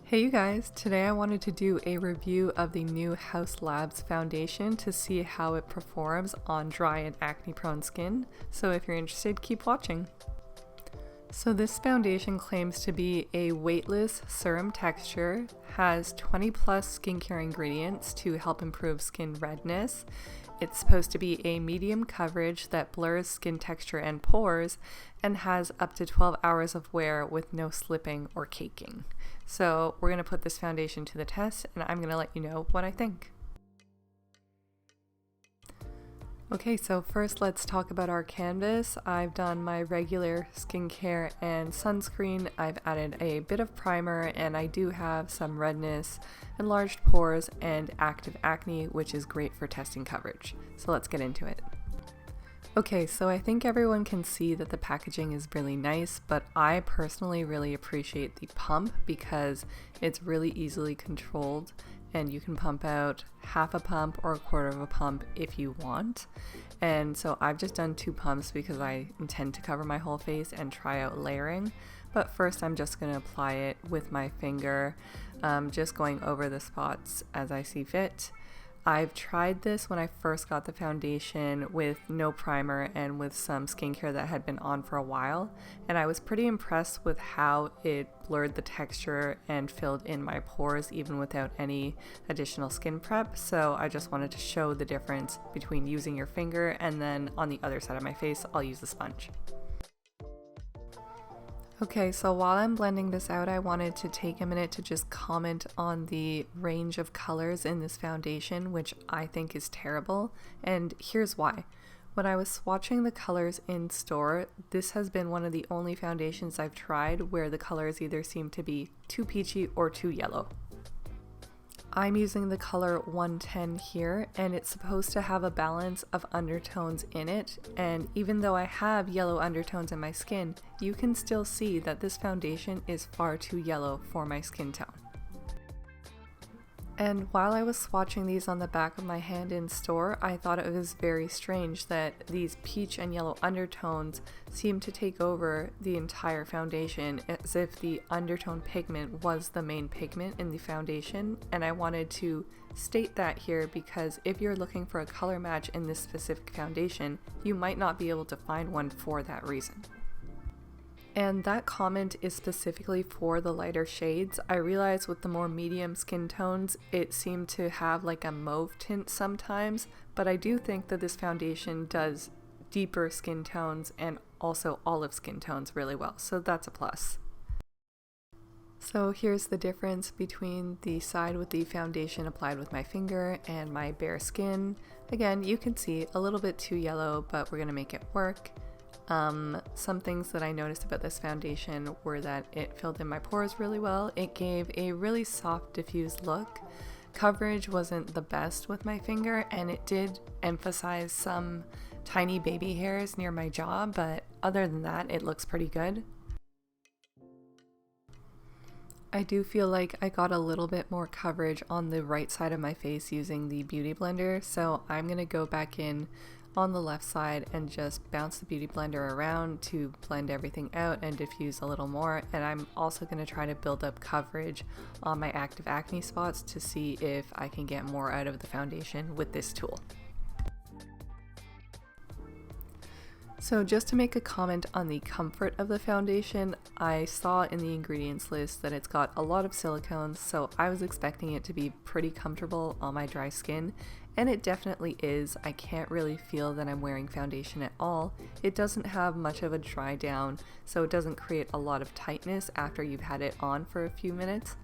Hey you guys, today I wanted to do a review of the new Haus foundation to see how it performs on dry and acne prone skin, so if you're interested, keep watching. So this foundation claims to be a weightless serum texture, has 20 plus skincare ingredients to help improve skin redness. It's supposed to be a medium coverage that blurs skin texture and pores, and has up to 12 hours of wear with no slipping or caking. So we're going to put this foundation to the test, and I'm going to let you know what I think. Okay, so first let's talk about our canvas. I've done my regular skincare and sunscreen. I've added a bit of primer, and I do have some redness, enlarged pores, and active acne, which is great for testing coverage. So let's get into it. Okay, so I think everyone can see that the packaging is really nice, but I personally really appreciate the pump because it's really easily controlled, and you can pump out half a pump or a quarter of a pump if you want. And so I've just done 2 pumps because I intend to cover my whole face and try out layering. But first I'm just going to apply it with my finger, just going over the spots as I see fit. I've tried this when I first got the foundation with no primer and with some skincare that had been on for a while, and I was pretty impressed with how it blurred the texture and filled in my pores even without any additional skin prep. So I just wanted to show the difference between using your finger, and then on the other side of my face I'll use the sponge. Okay, so while I'm blending this out, I wanted to take a minute to just comment on the range of colors in this foundation, which I think is terrible, and here's why. When I was swatching the colors in store, this has been one of the only foundations I've tried where the colors either seem to be too peachy or too yellow. I'm using the color 110 here, and it's supposed to have a balance of undertones in it, and even though I have yellow undertones in my skin, you can still see that this foundation is far too yellow for my skin tone. And while I was swatching these on the back of my hand in store, I thought it was very strange that these peach and yellow undertones seemed to take over the entire foundation, as if the undertone pigment was the main pigment in the foundation. And I wanted to state that here because if you're looking for a color match in this specific foundation, you might not be able to find one for that reason. And that comment is specifically for the lighter shades. I realize with the more medium skin tones, it seemed to have like a mauve tint sometimes, but I do think that this foundation does deeper skin tones and also olive skin tones really well, so that's a plus. So here's the difference between the side with the foundation applied with my finger and my bare skin. Again, you can see a little bit too yellow, but we're gonna make it work. Some things that I noticed about this foundation were that it filled in my pores really well. It gave a really soft diffused look. Coverage wasn't the best with my finger, and it did emphasize some tiny baby hairs near my jaw, but other than that it looks pretty good. I do feel like I got a little bit more coverage on the right side of my face using the Beauty Blender, so I'm gonna go back in on the left side and just bounce the Beauty Blender around to blend everything out and diffuse a little more. And I'm also going to try to build up coverage on my active acne spots to see if I can get more out of the foundation with this tool. So just to make a comment on the comfort of the foundation, I saw in the ingredients list that it's got a lot of silicones, so I was expecting it to be pretty comfortable on my dry skin, and it definitely is. I can't really feel that I'm wearing foundation at all. It doesn't have much of a dry down, so it doesn't create a lot of tightness after you've had it on for a few minutes.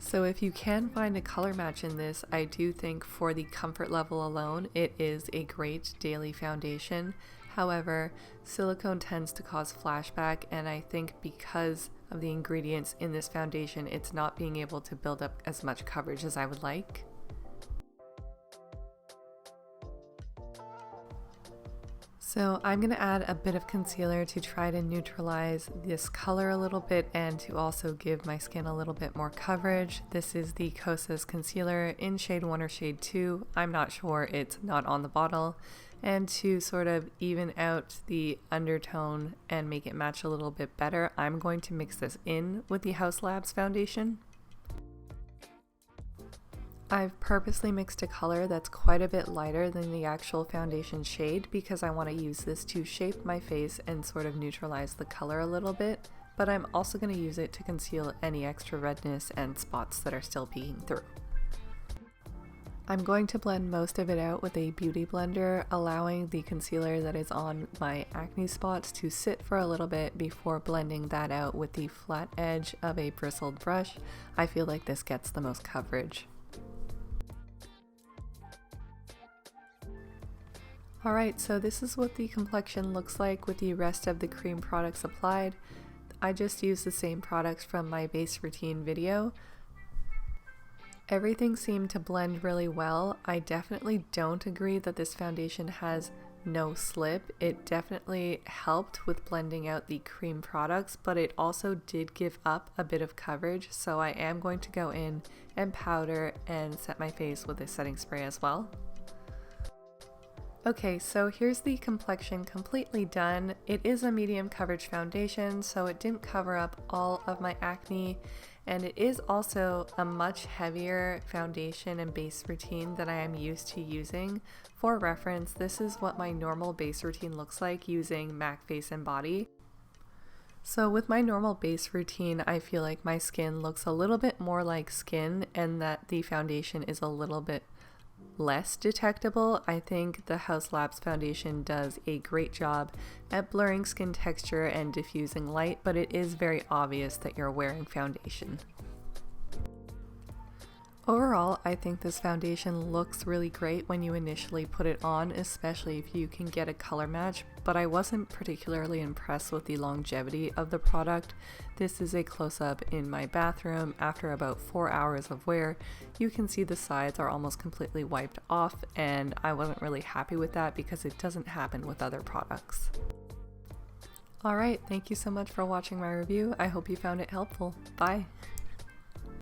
So if you can find a color match in this, I do think for the comfort level alone, it is a great daily foundation. However, silicone tends to cause flashback, and I think because of the ingredients in this foundation, it's not being able to build up as much coverage as I would like. So I'm going to add a bit of concealer to try to neutralize this color a little bit and to also give my skin a little bit more coverage. This is the Kosas concealer in shade 1 or shade 2. I'm not sure, it's not on the bottle. And to sort of even out the undertone and make it match a little bit better, I'm going to mix this in with the Haus foundation. I've purposely mixed a color that's quite a bit lighter than the actual foundation shade because I want to use this to shape my face and sort of neutralize the color a little bit, but I'm also going to use it to conceal any extra redness and spots that are still peeking through. I'm going to blend most of it out with a beauty blender, allowing the concealer that is on my acne spots to sit for a little bit before blending that out with the flat edge of a bristled brush. I feel like this gets the most coverage. Alright, so this is what the complexion looks like with the rest of the cream products applied. I just used the same products from my base routine video. Everything seemed to blend really well. I definitely don't agree that this foundation has no slip. It definitely helped with blending out the cream products, but it also did give up a bit of coverage, so I am going to go in and powder and set my face with a setting spray as well. Okay, so here's the complexion completely done. It is a medium coverage foundation, so it didn't cover up all of my acne, and it is also a much heavier foundation and base routine than I am used to using. For reference, this is what my normal base routine looks like using MAC Face and Body. So with my normal base routine, I feel like my skin looks a little bit more like skin and that the foundation is a little bit less detectable. I think the Haus foundation does a great job at blurring skin texture and diffusing light, but it is very obvious that you're wearing foundation. Overall, I think this foundation looks really great when you initially put it on, especially if you can get a color match, but I wasn't particularly impressed with the longevity of the product. This is a close-up in my bathroom after about 4 hours of wear. You can see the sides are almost completely wiped off, and I wasn't really happy with that because it doesn't happen with other products. Alright, thank you so much for watching my review. I hope you found it helpful. Bye!